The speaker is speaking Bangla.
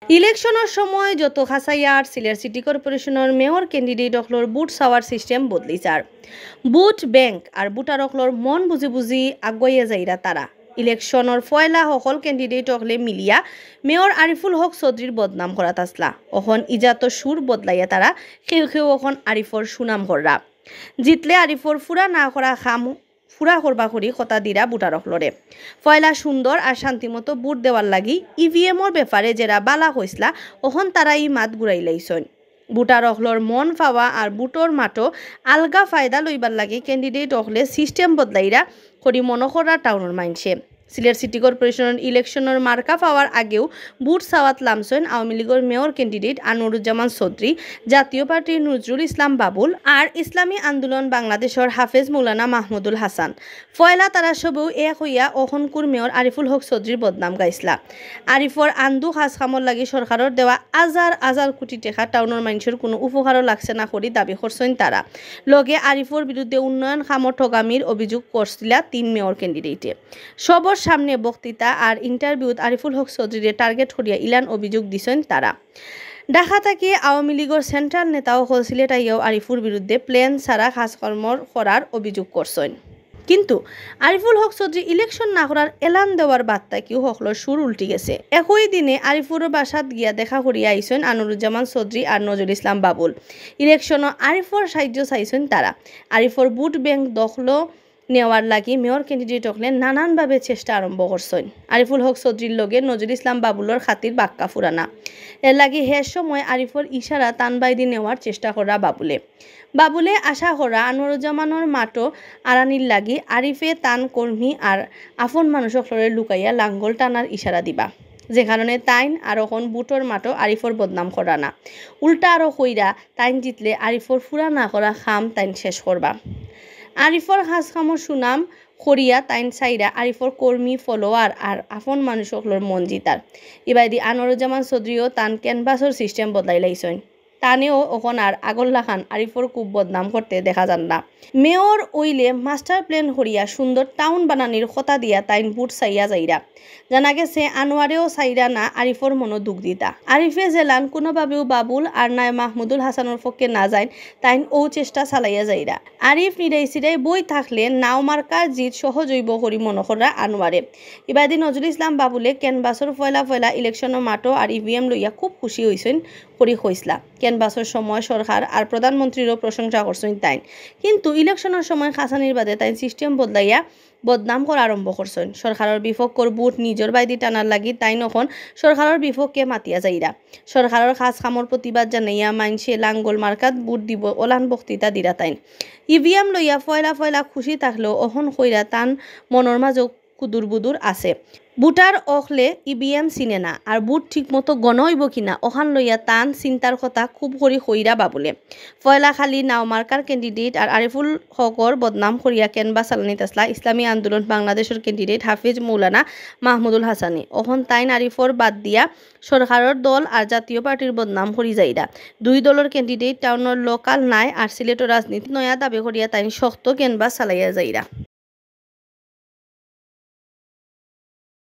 ইলেকশনের সময় যত খাসাইয়ার সিলেট সিটি কর্পোরেশনের মেয়র ক্যান্ডিডেট অকলর বুট সাওয়ার সিস্টেম বদলিছার বুট ব্যাংক আর বুটার অকলর মন বুঝি বুঝি আগুয়াইয়া যাইরা তারা ইলেকশনের ফয়লা সকল ক্যান্ডিডেট অকলে মিলিয়া মেয়র আরিফুল হক চৌধুরীর বদনাম করাত আসলা অখন ইজাত সুর বদলাইয়া তারা কেউ কেউ অখন আরিফর সুনাম কররা জিতলে আরিফর ফুরা না করা খাম ফুরা করবা করি কথা দিরা বুটারকলরে ফয়লা সুন্দর আর শান্তিমতো বুট দেওয়ার লাগি ইভিএমর ব্যাপারে যারা বালা হইসলা ওখন তারা ই মাত ঘুরাই লাইছন বুটারকলর মন পাওয়া আর বুটর মাটো আলগা ফায়দা লইবার লাগি ক্যান্ডিডেট অকলে সিস্টেম বদলাইরা করি মনকরা টাউনের মাইনসে সিলেট সিটি কর্পোরেশনের ইলেকশনের মার্কা পাওয়ার আগেও বুট সাওয়াত লামসন আওয়ামী লীগের মেয়র ক্যান্ডিডেট আনোরুজ্জামান চৌধুরী জাতীয় পার্টির নজরুল ইসলাম বাবুল আর ইসলামী আন্দোলন বাংলাদেশের হাফেজ মৌলানা মাহমুদুল হাসান ফয়লা তারা সবেও এক হইয়া অহনকুর মেয়র আরিফুল হক চৌধুরীর বদনাম গাইছিলা আরিফর আন্দু খাস কামর লাগি সরকারের দেওয়া আজার আজার কোটি টাকা টাউনের মানুষের কোনো উপকারও লাগছে না করি দাবি করছেন তারা লগে আরিফর বিরুদ্ধে উন্নয়ন খামর ঠগামির অভিযোগ করছিলা তিন মেয়র ক্যান্ডিডেটে সবর সামনে বক্তৃতা আর ইন্টারভিউত আরিফুল হক চৌধুরীরে টার্গেট করিয়া ইলান অভিযোগ দিছেন তারা ঢাকা থেকে আওয়ামী লীগের সেন্ট্রাল নেতাও হল সিলেটাইয়াও আরিফুর বিরুদ্ধে প্লেন ছাড়া কাজকর্ম করার অভিযোগ করছেন কিন্তু আরিফুল হক চৌধুরী ইলেকশন না করার এলান দেওয়ার বার্তা কেউ হকলর সুর উল্টি গেছে একই দিনে আরিফুরের বাসাত গিয়া দেখা করিয়া আইসেন আনোরুজ্জামান চৌধুরী আর নজরুল ইসলাম বাবুল ইলেকশনও আরিফর সাহায্য চাইছেন তারা আরিফর বুট ব্যাংক দখল নেওয়ার লাগি মেয়র ক্যান্ডিডেট হকলে নানানভাবে চেষ্টা আরম্ভ করছেন আরিফুল হক চৌধুরীর লগে নজরুল ইসলাম বাবুলর খাতির বাক্কা ফুরানা এর লাগি হের সময় আরিফর ইশারা তানবাইদি নেওয়ার চেষ্টা করা বাবুলে আশা করা আনোরুজ্জামানের মাটো আরানির লাগি আরিফে তান কর্মী আর আফন মানুষ সকলের লুকাইয়া লাঙ্গল টানার ইশারা দিবা যে কারণে তাইন আর এখন বুটর মাটো আরিফর বদনাম করা না উল্টা আরো কইরা তাইন জিতলে আরিফর ফুরা না করা খাম তাইন শেষ করবা আরিফর খাস খামর সুনাম করিয়া তাইন সাইরা আরিফর কর্মী ফলোয়ার আর আফন মানুষ সকলের মন জিতার ইবাইদি আনোরুজ্জামান চৌধুরীও তান ক্যানভাসর সিস্টেম বদলাই লাইছেন তানেও ওখন আর আগল্লা খান আরিফর খুব বদনাম করতে দেখা যান না মেয়র ওইলে মাস্টার প্ল্যান করিয়া সুন্দর টাউন বানানির কথা দিয়া তাইন বুট চাইয়া যাইরা জানা গেছে আনোয়ারেও চাইরা না আরিফর মনো দুঃখ দিতা আরিফে জেলান কোনোভাবেও বাবুল আর নাই মাহমুদুল হাসানের পক্ষে না যায় তাইন ও চেষ্টা চালাইয়া যাইরা আরিফ নিরাই সিরাই বই থাকলে নাও মার্কার জিত সহজৈব করি মনোহররা আনোয়ারে ইবাদি নজরুল ইসলাম বাবুলে ক্যানভাসর ফয়লা ইলেকশনের মাঠও আর ইভিএম লইয়া খুব খুশি হইছেন করি হইসলা ক্যানভাসর সময় সরকার আর প্রধানমন্ত্রীরও প্রশংসা করছেন তাইন কিন্তু ইলেকশনের সময় খাসানির বাদে তাইন সিস্টেম বদলাইয়া বদনাম করা আরম্ভ করছেন সরকারের বিপক্ষর বুট নিজের বাইদি টানার লাগি তাই নখন সরকারের বিপক্ষে মাতিয়া যাইরা সরকারের খাস খামর প্রতিবাদ জানাইয়া মাইনসে লাঙ্গল মার্কাত বুট দিব ওলান বক্তৃতা দিরা তাইন ইভিএম লইয়া ফয়লা খুশি থাকলেও অহন কইরা তান মনের মাঝে কুদুর বুদুর আছে বুটার অখলে ইভিএম চিনে না আর বুট ঠিক মতো গণইব কিনা ওখান লইয়া তান চিন্তার কথা খুব করি কইরা বাবুলে ফয়লা খালি নাও মার্কার ক্যান্ডিডেট আর আরিফুল হকর বদনাম করিয়া কেনবা চালানি তাসলা ইসলামী আন্দোলন বাংলাদেশের ক্যান্ডিডেট হাফিজ মৌলানা মাহমুদুল হাসানি ওখন তাইন আরিফর বাদ দিয়া সরকারের দল আর জাতীয় পার্টির বদনাম করি যাইরা দুই দলের ক্যান্ডিডেট টাউনের লোকাল নাই আর সিলেটের রাজনীতি নয়া দাবি করিয়া তাইন শক্ত কেনবা চালাইয়া যাইরা।